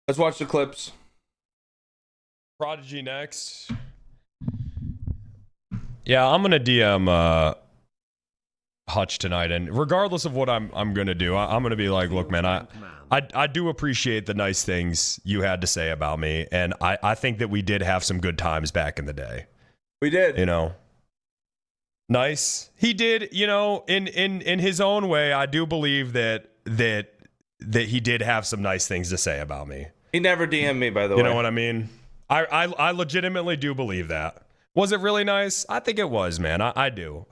Let's watch the clips. Prodigy next. Yeah, I'm gonna DM Hutch tonight, and regardless of what I'm gonna do, I'm gonna be like, look, man, I do appreciate the nice things you had to say about me, and I think that we did have some good times back in the day. We did. You know. Nice. He did, you know, in his own way, I do believe that he did have some nice things to say about me. He never DM'd me, by the way. You know what I mean? I legitimately do believe that. Was it really nice? I think it was, man. I do.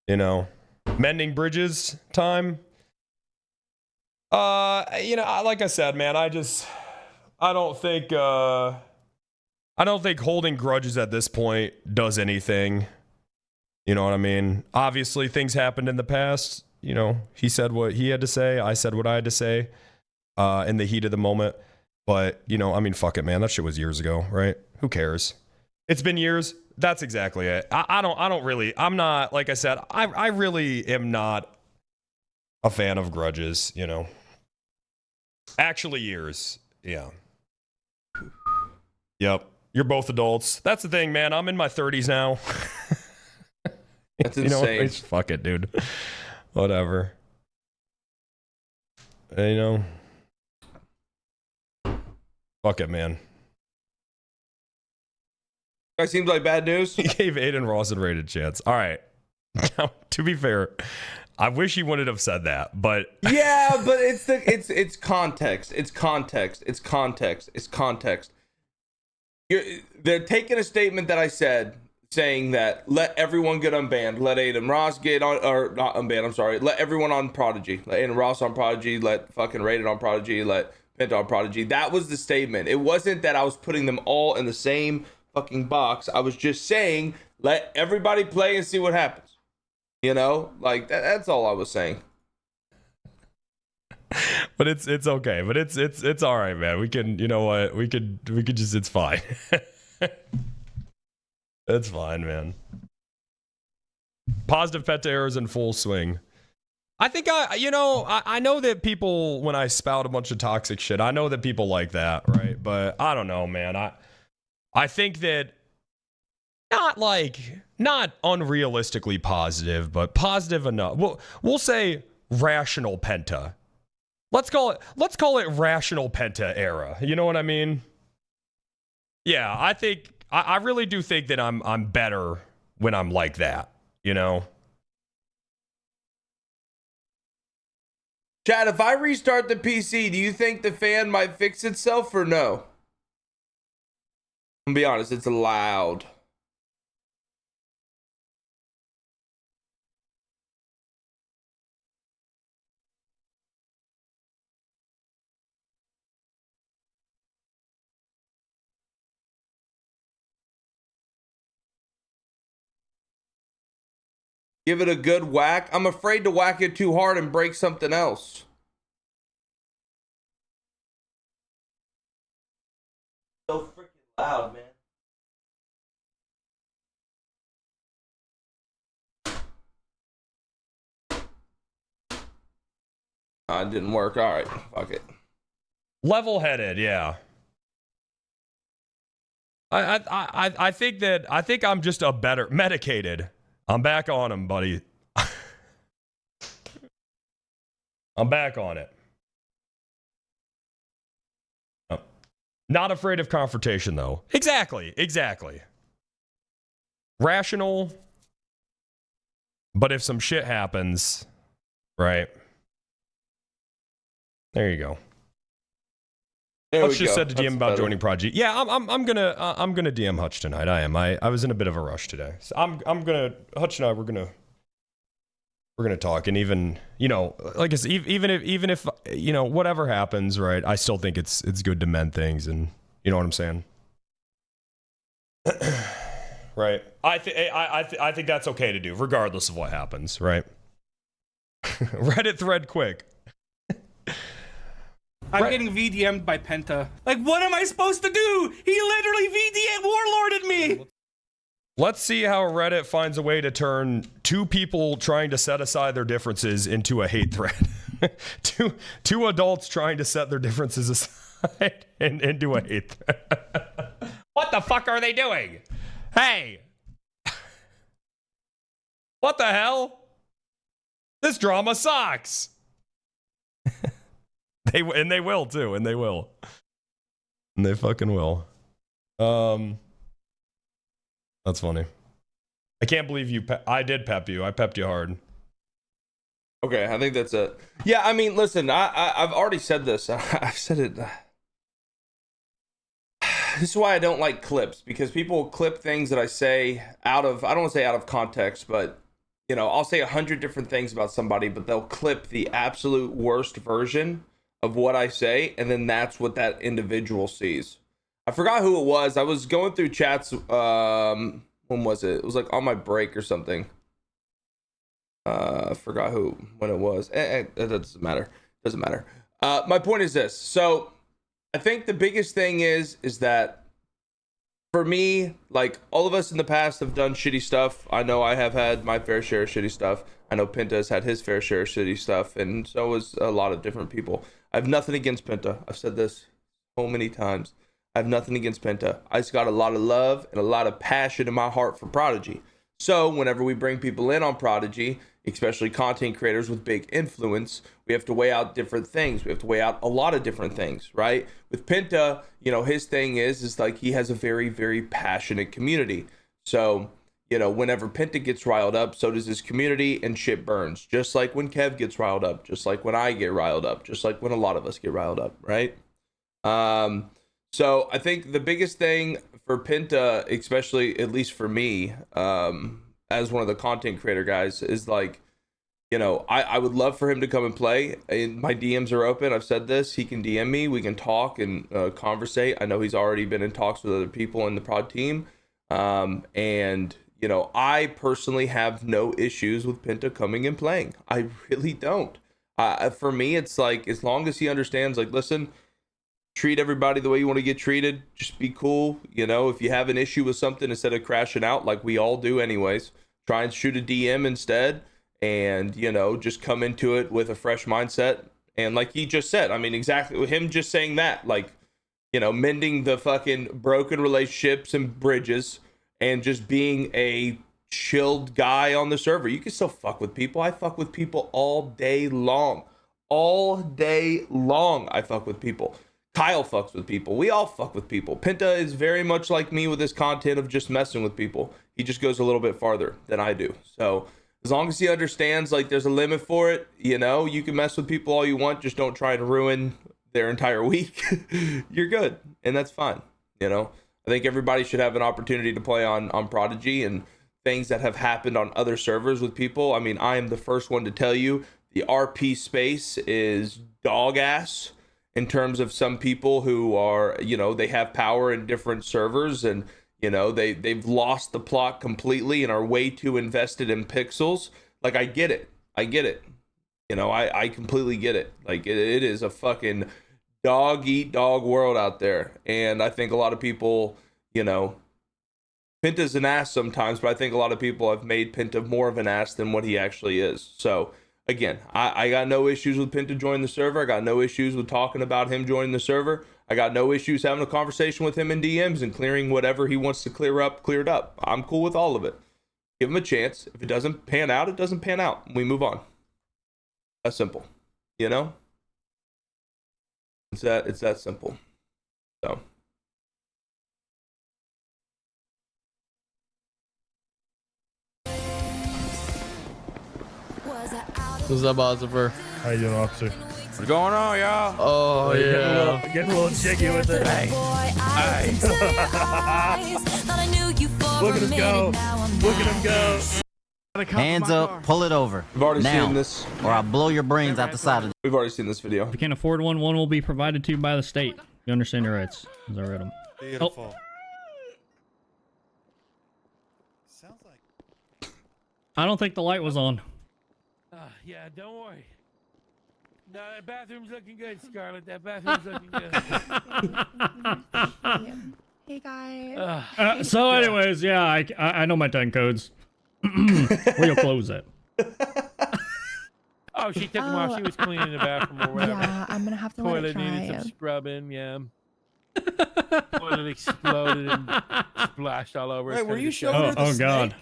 You know, mending bridges time. You know, like I said, man, I don't think holding grudges at this point does anything. You know what I mean? Obviously, things happened in the past. You know, he said what he had to say. I said what I had to say in the heat of the moment. But, you know, I mean, fuck it, man. That shit was years ago, right? Who cares? It's been years. That's exactly it. I'm not, like I said, I really am not a fan of grudges, you know. Actually, years. Yeah. Yep. You're both adults. That's the thing, man. I'm in my 30s now. That's insane. You know, fuck it, dude. Whatever. You know. Fuck it, man. That seems like bad news. He gave Aiden Ross a rated chance. All right. Now, to be fair, I wish he wouldn't have said that, but yeah, but it's context. It's context. It's context. It's context. They're taking a statement that I said, saying that let everyone get unbanned. Let Aiden Ross get on, or not unbanned. I'm sorry. Let everyone on Prodigy. Let Aiden Ross on Prodigy. Let fucking Rated on Prodigy. Let Penta on Prodigy. That was the statement. It wasn't that I was putting them all in the same fucking box. I was just saying let everybody play and see what happens. You know, like that's all I was saying. But it's okay. But it's all right, man. We can, you know what? We could just, it's fine. It's fine, man. Positive Penta errors in full swing. I think I know that people, when I spout a bunch of toxic shit, I know that people like that, right? But I don't know, man. I think that not unrealistically positive, but positive enough. We'll say rational Penta. Let's call it rational Penta era. You know what I mean? Yeah, I really do think that I'm better when I'm like that, you know? Chad, if I restart the PC, do you think the fan might fix itself or no? I'm gonna be honest, it's loud. Give it a good whack. I'm afraid to whack it too hard and break something else. So freaking loud, man. It didn't work. All right, fuck it. Level-headed, yeah. I think I'm just a better medicated. I'm back on him, buddy. I'm back on it. Oh. Not afraid of confrontation, though. Exactly. Rational. But if some shit happens, right? There you go. Hutch just said to DM about joining Prodigy. Yeah, I'm gonna DM Hutch tonight. I am. I was in a bit of a rush today. So I'm gonna Hutch and I we're gonna talk, and even, you know, like I said, even if you know, whatever happens, right? I still think it's good to mend things, and you know what I'm saying. Right. I think that's okay to do, regardless of what happens, right? Reddit thread quick. I'm getting VDM'd by Penta. Like, what am I supposed to do? He literally warlorded me! Let's see how Reddit finds a way to turn two people trying to set aside their differences into a hate thread. two adults trying to set their differences aside and do a hate thread. What the fuck are they doing? Hey, what the hell? This drama sucks. They will too, and they will. And they fucking will. That's funny. I can't believe you. I did pep you. I pepped you hard. Okay, I think that's it. Yeah, I mean, listen, I've already said this. I've said it. This is why I don't like clips, because people clip things that I say out of, I don't want to say out of context, but, you know, I'll say 100 different things about somebody, but they'll clip the absolute worst version of what I say, and then that's what that individual sees. I forgot who it was. I was going through chats. When was it? It was like on my break or something. I forgot when it was. It doesn't matter. Doesn't matter. My point is this. So I think the biggest thing is that for me, like, all of us in the past have done shitty stuff. I know I have had my fair share of shitty stuff. I know Penta has had his fair share of shitty stuff, and so has a lot of different people. I have nothing against Penta. I've said this so many times. I have nothing against Penta. I just got a lot of love and a lot of passion in my heart for Prodigy. So whenever we bring people in on Prodigy, especially content creators with big influence, we have to weigh out different things. We have to weigh out a lot of different things, right? With Penta, you know, his thing is like he has a very, very passionate community. So, you know, whenever Penta gets riled up, so does his community, and shit burns. Just like when Kev gets riled up, just like when I get riled up, just like when a lot of us get riled up, right? So I think the biggest thing for Penta, especially at least for me, as one of the content creator guys, is like, you know, I would love for him to come and play. And my DMs are open. I've said this. He can DM me. We can talk and conversate. I know he's already been in talks with other people in the prod team. And, you know, I personally have no issues with Penta coming and playing. I really don't. For me, it's like, as long as he understands, like, listen, treat everybody the way you want to get treated. Just be cool. You know, if you have an issue with something, instead of crashing out like we all do anyways, try and shoot a DM instead, and, you know, just come into it with a fresh mindset. And like he just said, I mean, exactly with him just saying that, like, you know, mending the fucking broken relationships and bridges, and just being a chilled guy on the server. You can still fuck with people. I fuck with people all day long. All day long, I fuck with people. Kyle fucks with people. We all fuck with people. Penta is very much like me with his content of just messing with people. He just goes a little bit farther than I do. So as long as he understands, like, there's a limit for it, you know, you can mess with people all you want. Just don't try to ruin their entire week. You're good. And that's fine. You know, I think everybody should have an opportunity to play on Prodigy, and things that have happened on other servers with people. I mean, I am the first one to tell you the RP space is dog ass. In terms of some people who are, you know, they have power in different servers, and, you know, they've lost the plot completely and are way too invested in pixels. Like, I get it. You know, I completely get it. Like, it is a fucking dog eat dog world out there. And I think a lot of people, you know, Penta's an ass sometimes, but I think a lot of people have made Penta more of an ass than what he actually is. So, again, I got no issues with Penta joining the server. I got no issues with talking about him joining the server. I got no issues having a conversation with him in DMs and clearing whatever he wants to cleared up. I'm cool with all of it. Give him a chance. If it doesn't pan out, it doesn't pan out. We move on. That's simple. You know? It's that simple. So. What's up, Oliver? How you doing, officer? What's going on, y'all? Oh, yeah. Getting a little jiggy with it. Hey. Look at him go. Look at him go. Hands up, pull it over. We've already now, seen this. or I'll blow your brains out the side of the... We've already seen this video. If you can't afford one, one will be provided to you by the state. You understand your rights, as I read them. Beautiful. Sounds like... I don't think the light was on. Yeah, don't worry. No, that bathroom's looking good, Scarlett. That bathroom's looking good. Hey guys. So anyways, yeah, I know my 10 codes. Where you close it? Oh, she took them off. She was cleaning the bathroom or whatever. Yeah, I'm gonna have to let it Toilet needed dry. some scrubbing. Yeah. Toilet exploded and splashed all over. Wait, were you showing? showing her the Oh God.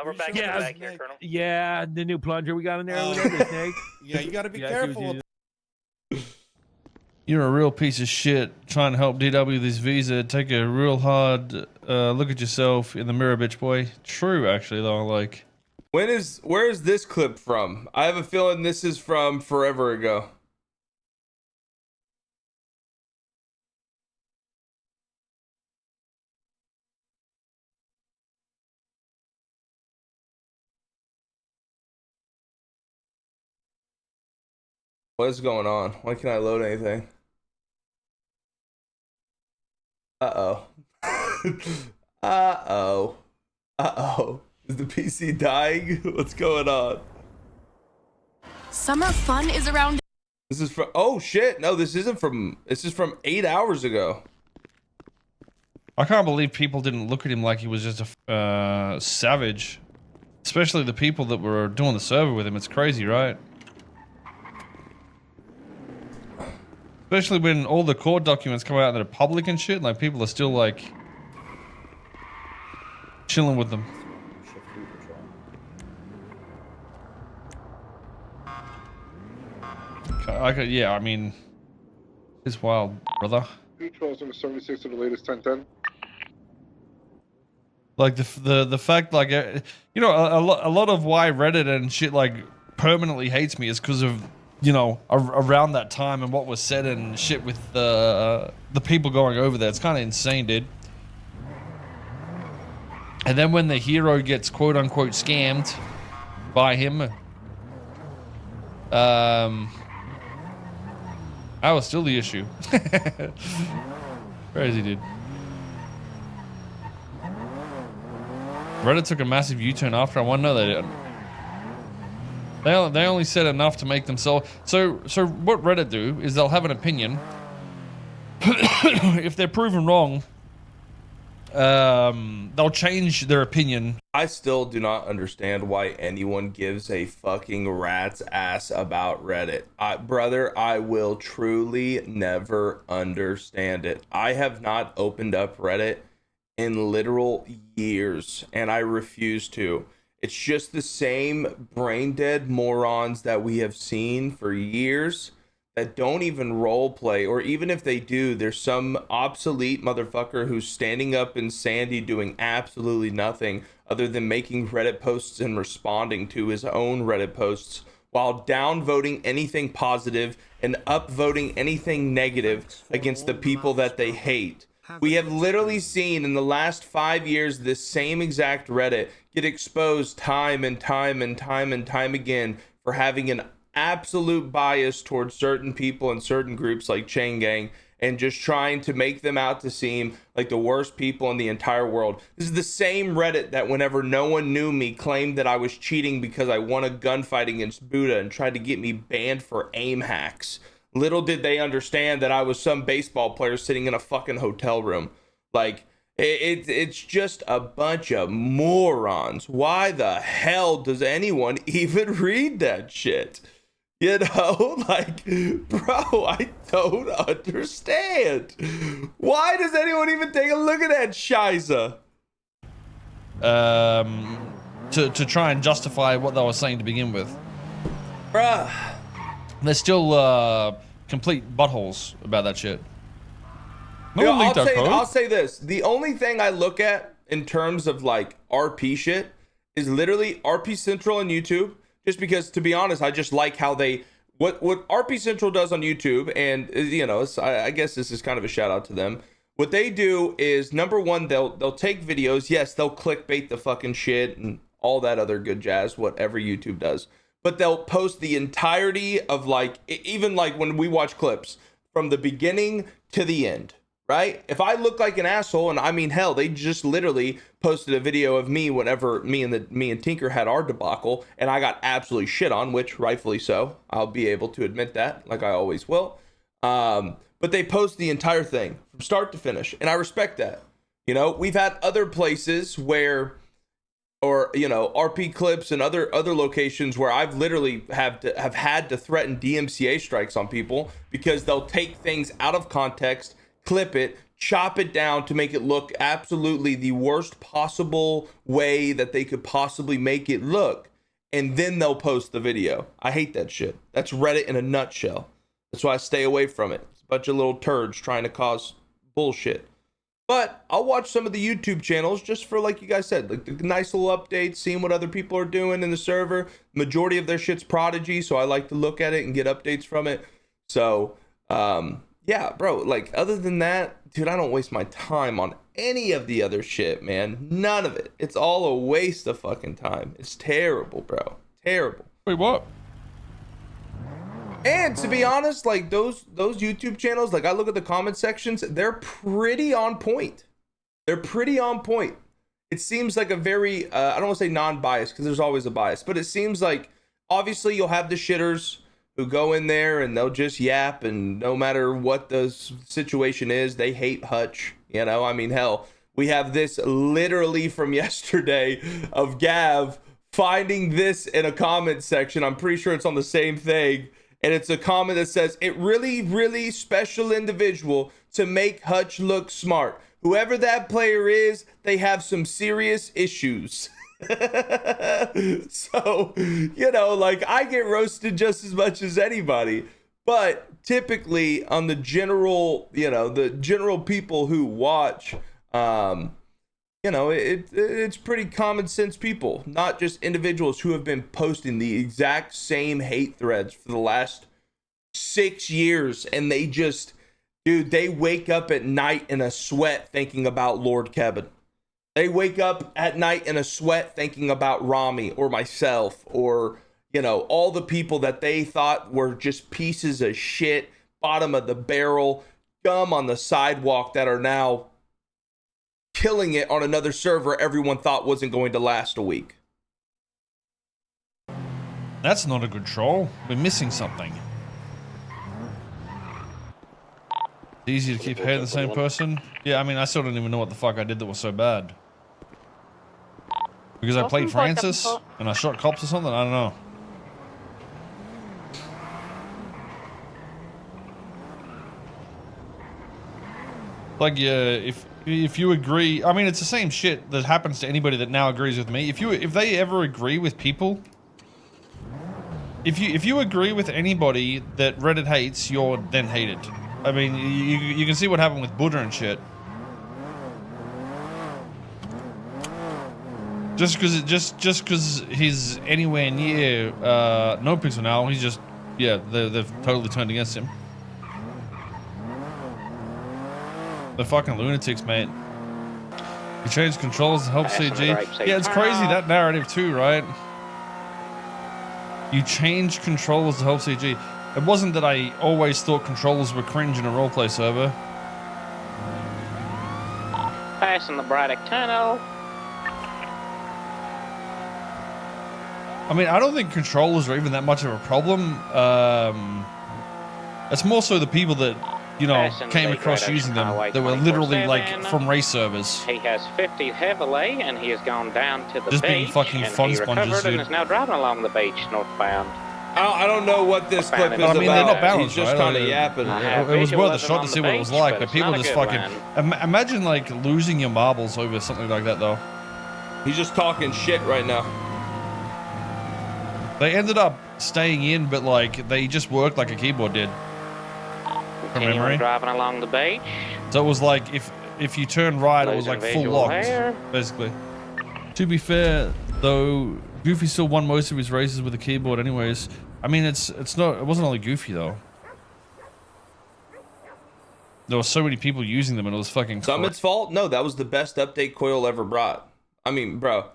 We're back in the back here, Colonel. Yeah, the new plunger we got in there over there, the snake. Yeah, you got to be Yeah, she was careful. using- You're a real piece of shit trying to help DW this visa. Take a real hard look at yourself in the mirror, bitch boy. True, actually, though. Like, Where is this clip from? I have a feeling this is from forever ago. What is going on? Why can't I load anything? Uh-oh. Uh-oh. Uh-oh. Is the PC dying? What's going on? Summer fun is around. This is from, oh shit, no, this isn't from, this is from 8 hours ago. I can't believe people didn't look at him like he was just a savage. Especially the people that were doing the server with him. It's crazy, right? Especially when all the court documents come out that are public and shit. Like, people are still, like, chilling with them. Yeah, I mean, it's wild, brother. Controls on the 76 to the latest 1010. Like the fact, like, you know, a lot of why Reddit and shit like permanently hates me is because of, you know, around that time and what was said and shit with the people going over there. It's kind of insane, dude. And then when the hero gets quote unquote scammed by him, that was still the issue. Crazy, dude. Reddit took a massive U-turn after. I want to know they didn't. They only said enough to make themselves. So what Reddit do is they'll have an opinion. If they're proven wrong, they'll change their opinion. I still do not understand why anyone gives a fucking rat's ass about Reddit. Brother, I will truly never understand it. I have not opened up Reddit in literal years, and I refuse to. It's just the same brain dead morons that we have seen for years that don't even role play, or even if they do, there's some obsolete motherfucker who's standing up in Sandy doing absolutely nothing other than making Reddit posts and responding to his own Reddit posts while downvoting anything positive and upvoting anything negative against the people that they hate. We have literally seen in the last 5 years this same exact Reddit get exposed time and time and time and time again for having an absolute bias towards certain people and certain groups like Chain Gang, and just trying to make them out to seem like the worst people in the entire world. This is the same Reddit that whenever no one knew me claimed that I was cheating because I won a gunfight against Buddha and tried to get me banned for aim hacks. Little did they understand that I was some baseball player sitting in a fucking hotel room. Like, it's just a bunch of morons. Why the hell does anyone even read that shit? You know, like, bro, I don't understand. Why does anyone even take a look at that shiza? To try and justify what they were saying to begin with. Bruh. They're still complete buttholes about that shit. No one leaked our code. I'll say this. The only thing I look at in terms of like RP shit is literally RP Central on YouTube. Just because, to be honest, I just like how they, what RP Central does on YouTube, and you know, I guess this is kind of a shout out to them. What they do is, number one, they'll take videos. Yes, they'll clickbait the fucking shit and all that other good jazz, whatever YouTube does. But they'll post the entirety of, like, even like when we watch clips from the beginning to the end. Right? If I look like an asshole, and I mean, hell, they just literally posted a video of me whenever me and Tinker had our debacle, and I got absolutely shit on, which rightfully so. I'll be able to admit that, like I always will. But they post the entire thing from start to finish, and I respect that. You know, we've had other places where or RP Clips and other locations where I've literally have had to threaten DMCA strikes on people because they'll take things out of context, clip it, chop it down to make it look absolutely the worst possible way that they could possibly make it look, and then they'll post the video. I hate that shit. That's Reddit in a nutshell. That's why I stay away from it. It's a bunch of little turds trying to cause bullshit. But I'll watch some of the YouTube channels just for, like you guys said, like the nice little updates, seeing what other people are doing in the server. Majority of their shit's Prodigy, so I like to look at it and get updates from it. So, yeah, bro, like other than that, dude, I don't waste my time on any of the other shit, man. None of it. It's all a waste of fucking time. It's terrible, bro. Terrible. Wait, what? And to be honest, like those YouTube channels, like I look at the comment sections, they're pretty on point. They're pretty on point. It seems like a very, I don't want to say non-biased because there's always a bias, but it seems like obviously you'll have the shitters who go in there and they'll just yap, and no matter what the situation is, they hate Hutch. You know, I mean, hell, we have this literally from yesterday of Gav finding this in a comment section. I'm pretty sure it's on the same thing. And it's a comment that says, it really special individual to make Hutch look smart. Whoever that player is, they have some serious issues. So, like I get roasted just as much as anybody. But typically on the general, the general people who watch, it's pretty common sense people, not just individuals who have been posting the exact same hate threads for the last 6 years. And they just, dude, they wake up at night in a sweat thinking about Lord Kebun. They wake up at night in a sweat thinking about Ramee or myself or, all the people that they thought were just pieces of shit, bottom of the barrel, gum on the sidewalk that are now killing it on another server everyone thought wasn't going to last a week. That's not a good troll. We're missing something. It's easy to keep hating the same person. Yeah, I mean, I still don't even know what the fuck I did that was so bad. Because I played Francis and I shot cops or something? I don't know. Like, yeah, if you agree, I mean, it's the same shit that happens to anybody that now agrees with me. If they ever agree with people, if you agree with anybody that Reddit hates, you're then hated. I mean, you can see what happened with Buddha and shit. Just because he's anywhere near NoPixel now, he's just, yeah, they've totally turned against him. The fucking lunatics, mate. You change controls to help CG. Yeah, it's crazy, that narrative too, right? You change controls to help CG. It wasn't that I always thought controllers were cringe in a roleplay server. Passing the Braddock Tunnel. I mean, I don't think controllers are even that much of a problem. It's more so the people that, came across using them that were literally like from race servers. He has 50 heavily, and he has gone down to the just beach. Being fucking fun sponges, and is now driving along the beach northbound. I don't know what this clip is about. I mean, they're not balanced, He's just right? kind of yapping. It was worth a shot to see what it was like, but people just fucking... Imagine, like, losing your marbles over something like that, though. He's just talking shit right now. They ended up staying in, but, like, they just worked like a keyboard did. From memory. Driving along the beach. So it was like, if you turn right, it was like full locked, basically. To be fair, though, Goofy still won most of his races with a keyboard anyways. I mean, it wasn't only Goofy though. There were so many people using them and it was fucking Summit's fault? No, that was the best update Koil ever brought. I mean, bro.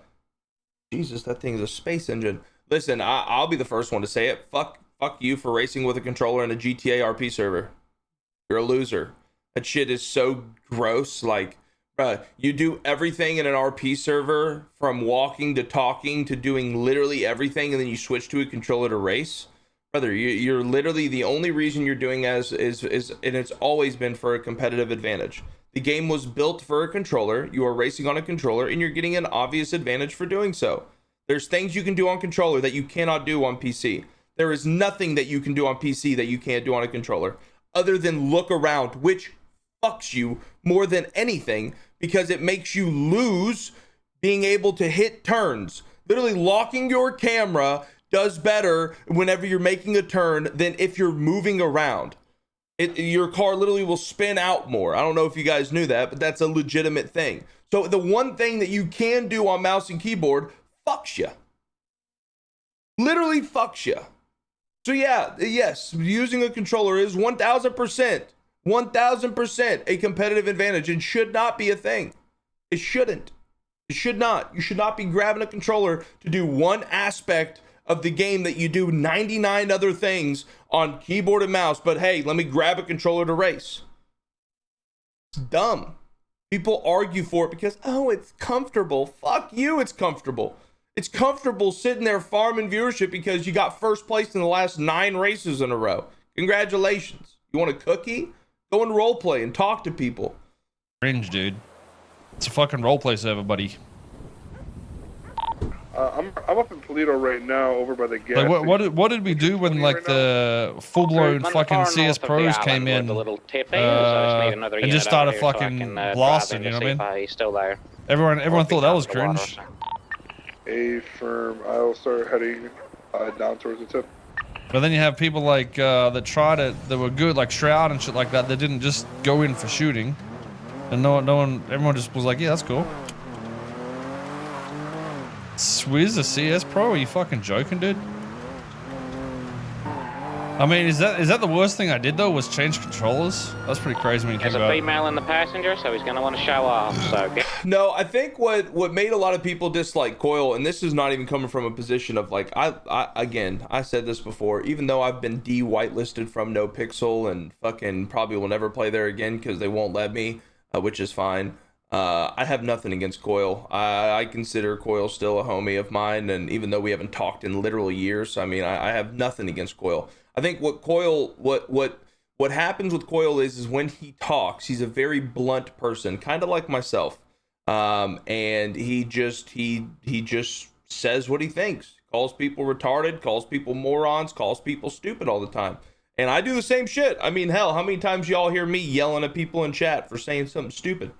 Jesus, that thing is a space engine. Listen, I'll be the first one to say it. Fuck you for racing with a controller in a GTA RP server. You're a loser. That shit is so gross. Like, bruh, you do everything in an RP server from walking to talking to doing literally everything, and then you switch to a controller to race. Brother, you're literally the only reason you're doing as is and it's always been for a competitive advantage. The game was built for a controller. You are racing on a controller, and you're getting an obvious advantage for doing so. There's things you can do on controller that you cannot do on PC. There is nothing that you can do on PC that you can't do on a controller, other than look around, which fucks you more than anything, because it makes you lose being able to hit turns. Literally locking your camera does better whenever you're making a turn than if you're moving around. Your car literally will spin out more. I don't know if you guys knew that, but that's a legitimate thing. So the one thing that you can do on mouse and keyboard fucks you. Literally fucks you. So yeah, yes, using a controller is 1000% a competitive advantage and should not be a thing. It shouldn't. It should not. You should not be grabbing a controller to do one aspect of the game that you do 99 other things on keyboard and mouse, but hey, let me grab a controller to race. It's dumb. People argue for it because, oh, it's comfortable. Fuck you, it's comfortable. It's comfortable sitting there farming viewership because you got first place in the last 9 races in a row. Congratulations. You want a cookie? Go and roleplay and talk to people. Cringe, dude. It's a fucking roleplay server, buddy. I'm up in Toledo right now, over by the gas. Like, what did we do when like the full blown fucking CS pros came in and just started fucking blasting? You know what I mean? He's still there. Everyone thought that was cringe. A firm. I'll start heading down towards the tip. But then you have people like that tried it, that were good, like Shroud and shit like that. They didn't just go in for shooting, and everyone just was like, yeah, that's cool. Swizz a CS pro? Are you fucking joking, dude? I mean, is that the worst thing I did though? Was change controllers? That's pretty crazy when you think about it. There's a female in the passenger, so he's gonna want to show off. So no, I think what made a lot of people dislike Koil, and this is not even coming from a position of like I said this before, even though I've been de-whitelisted from NoPixel and fucking probably will never play there again because they won't let me, which is fine. I have nothing against Koil. I consider Koil still a homie of mine, and even though we haven't talked in literal years, I mean, I have nothing against Koil. I think what happens with Koil is when he talks, he's a very blunt person, kind of like myself, and he just says what he thinks, calls people retarded, calls people morons, calls people stupid all the time. And I do the same shit. I mean, hell, how many times y'all hear me yelling at people in chat for saying something stupid?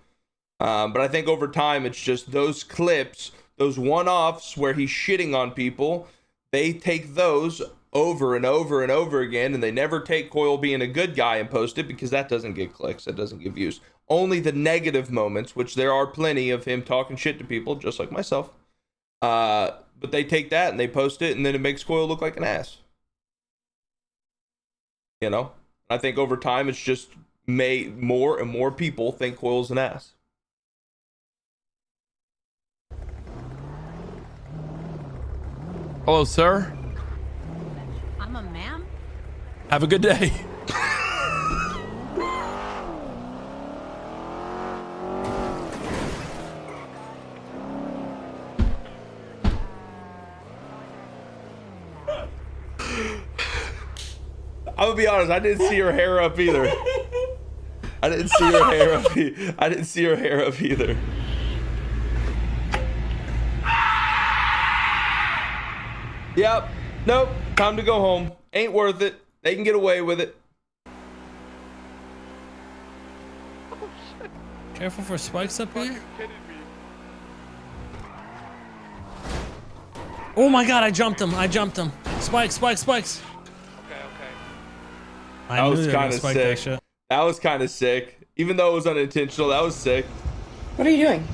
But I think over time, it's just those clips, those one-offs where he's shitting on people, they take those over and over and over again, and they never take Koil being a good guy and post it because that doesn't get clicks, that doesn't get views. Only the negative moments, which there are plenty of him talking shit to people, just like myself. But they take that and they post it, and then it makes Koil look like an ass. You know? I think over time, it's just made more and more people think Koil's an ass. Hello, sir. I'm a ma'am? Have a good day. I'm gonna be honest, I didn't see her hair up either. I didn't see her hair up either. Yep. Nope. Time to go home. Ain't worth it. They can get away with it. Careful for spikes up here. Oh my god, I jumped him. Spikes. Okay. That was kind of sick. That was kind of sick. Even though it was unintentional, that was sick. What are you doing?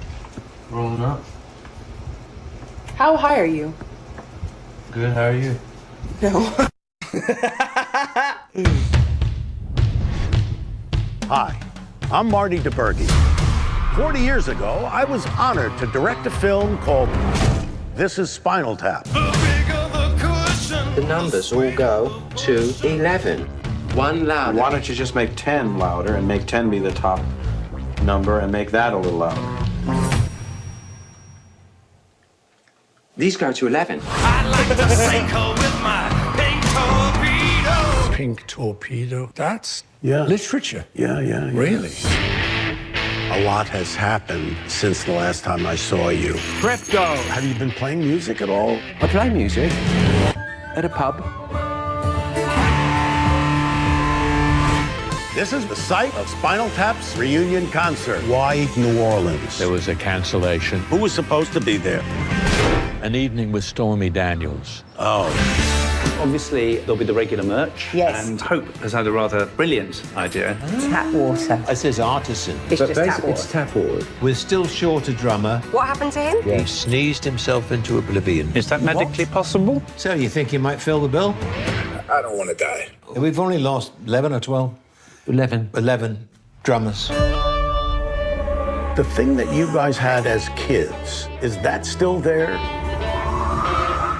Rolling up. How high are you? Good, how are you? No. Hi, I'm Marty DeBerge. 40 years ago, I was honored to direct a film called This is Spinal Tap. The numbers all go to 11. One louder. Why don't you just make 10 louder and make 10 be the top number and make that a little louder? These go to 11. I like to single with my pink torpedo. Pink torpedo? That's Yeah. literature. Yeah. Really? A lot has happened since the last time I saw you. Crypto! Have you been playing music at all? I play music at a pub. This is the site of Spinal Tap's reunion concert. Why New Orleans? There was a cancellation. Who was supposed to be there? An evening with Stormy Daniels. Oh. Obviously, there'll be the regular merch. Yes. And Hope has had a rather brilliant idea. Tap water. It says artisan. It's But just tap basically, water. it's tap water. We're still short a drummer. What happened to him? He sneezed himself into oblivion. Is that medically possible? So you think he might fill the bill? I don't want to die. We've only lost 11 or 12. 11 drummers. The thing that you guys had as kids, is that still there?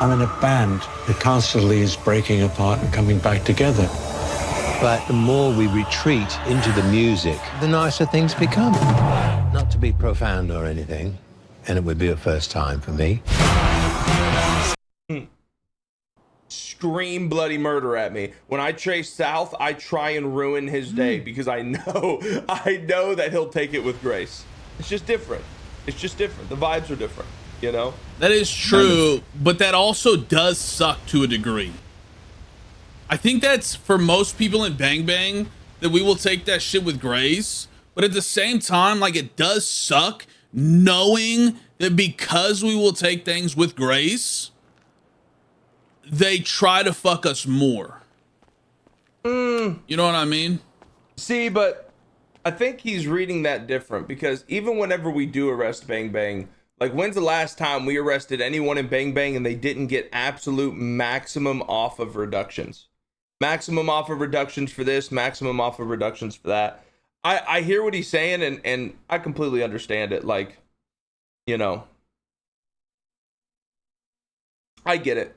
I'm in a band that constantly is breaking apart and coming back together. But the more we retreat into the music, the nicer things become. Not to be profound or anything, and it would be a first time for me. Scream bloody murder at me. When I chase south, I try and ruin his day because I know that he'll take it with grace. It's just different. It's just different. The vibes are different, you know? That is true, but that also does suck to a degree. I think that's for most people in Bang Bang that we will take that shit with grace, but at the same time, like, it does suck knowing that because we will take things with grace, they try to fuck us more. You know what I mean? See, but I think he's reading that different because even whenever we do arrest Bang Bang, like, when's the last time we arrested anyone in Bang Bang and they didn't get absolute maximum off of reductions? Maximum off of reductions for this, maximum off of reductions for that. I hear what he's saying and I completely understand it. Like, you know, I get it.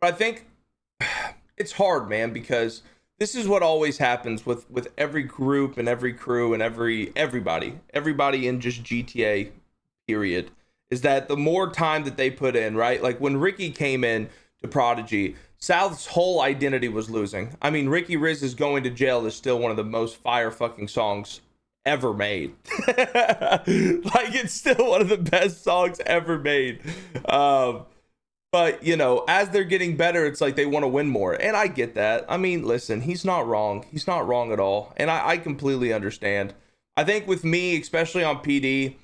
But I think it's hard, man, because this is what always happens with every group and every crew and everybody in just GTA, period, is that the more time that they put in, right? Like when Ricky came in to Prodigy, South's whole identity was losing. I mean, Ricky Riz's Going to Jail is still one of the most fire fucking songs ever made. Like, it's still one of the best songs ever made. But, you know, as they're getting better, it's like they want to win more. And I get that. I mean, listen, he's not wrong. He's not wrong at all. And I completely understand. I think with me, especially on PD,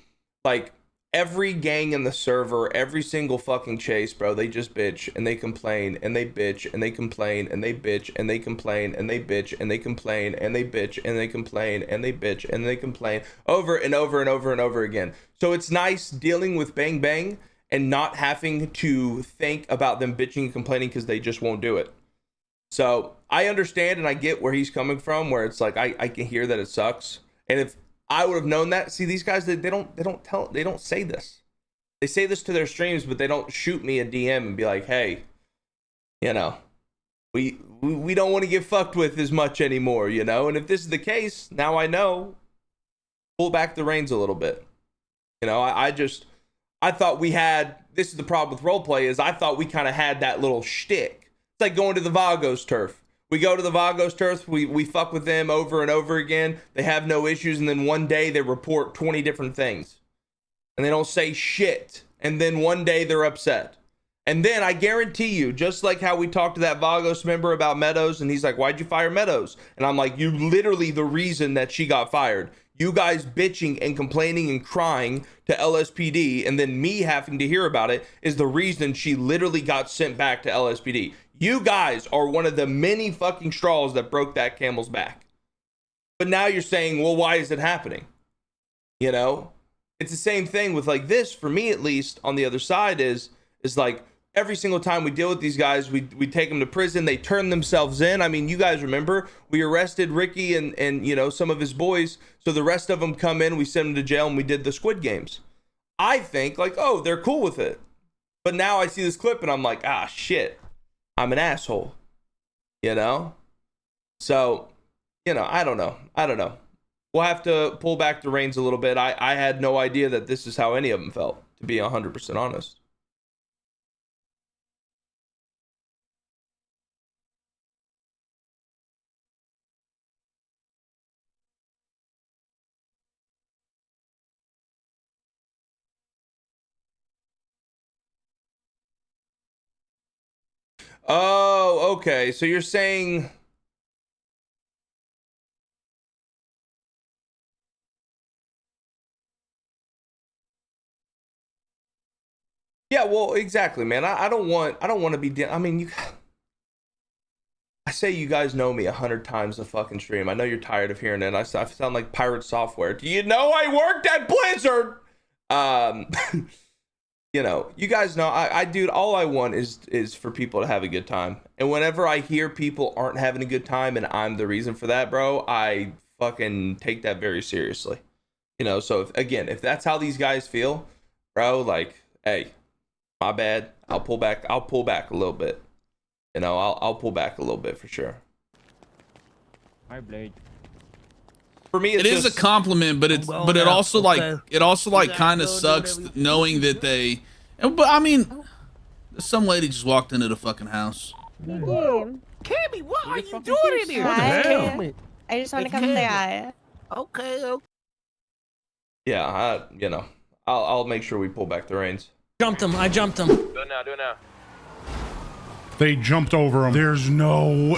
like, every gang in the server, every single fucking chase, bro, they just bitch and they complain and they bitch and they complain and they bitch and they complain and they bitch and they complain and they bitch and they complain and they bitch and they complain over and over and over and over again. So it's nice dealing with Bang Bang and not having to think about them bitching and complaining because they just won't do it. So I understand and I get where he's coming from, where it's like I can hear that it sucks. And if I would have known that, see, these guys, they don't say this. They say this to their streams, but they don't shoot me a DM and be like, hey, you know, we don't want to get fucked with as much anymore, you know? And if this is the case, now I know, pull back the reins a little bit. You know, I thought we had, this is the problem with roleplay, is I thought we kind of had that little shtick. It's like going to the Vagos turf. We go to the Vagos turf, we fuck with them over and over again. They have no issues, and then one day they report 20 different things. And they don't say shit. And then one day they're upset. And then I guarantee you, just like how we talked to that Vagos member about Meadows, and he's like, why'd you fire Meadows? And I'm like, you literally the reason that she got fired. You guys bitching and complaining and crying to LSPD, and then me having to hear about it is the reason she literally got sent back to LSPD. You guys are one of the many fucking straws that broke that camel's back. But now you're saying, well, why is it happening? You know, it's the same thing with like this, for me at least, on the other side is like every single time we deal with these guys, we take them to prison, they turn themselves in. I mean, you guys remember, we arrested Ricky and you know, some of his boys, so the rest of them come in, we send them to jail, and we did the Squid Games. I think like, oh, they're cool with it. But now I see this clip and I'm like, ah, shit. I'm an asshole, you know? So, you know, I don't know. We'll have to pull back the reins a little bit. I had no idea that this is how any of them felt, to be 100% honest. Oh, okay. So you're saying. Yeah, well, exactly, man. I don't want to be. I mean, I say you guys know me 100 times a fucking stream. I know you're tired of hearing it. I sound like pirate software. Do you know I worked at Blizzard? You know, you guys know. I dude, all I want is for people to have a good time. And whenever I hear people aren't having a good time and I'm the reason for that, bro, I fucking take that very seriously. You know, so if that's how these guys feel, bro, like, hey. My bad. I'll pull back a little bit. You know, I'll pull back a little bit for sure. My blade. For me, it is a compliment, but it also kind of sucks knowing that they. But I mean, some lady just walked into the fucking house. Cammy, what are you doing in here? Hi. I just want to come say hi. Okay. Yeah, you know, I'll make sure we pull back the reins. Jumped him. I jumped him. Do it now. Do it now. They jumped over him. There's no.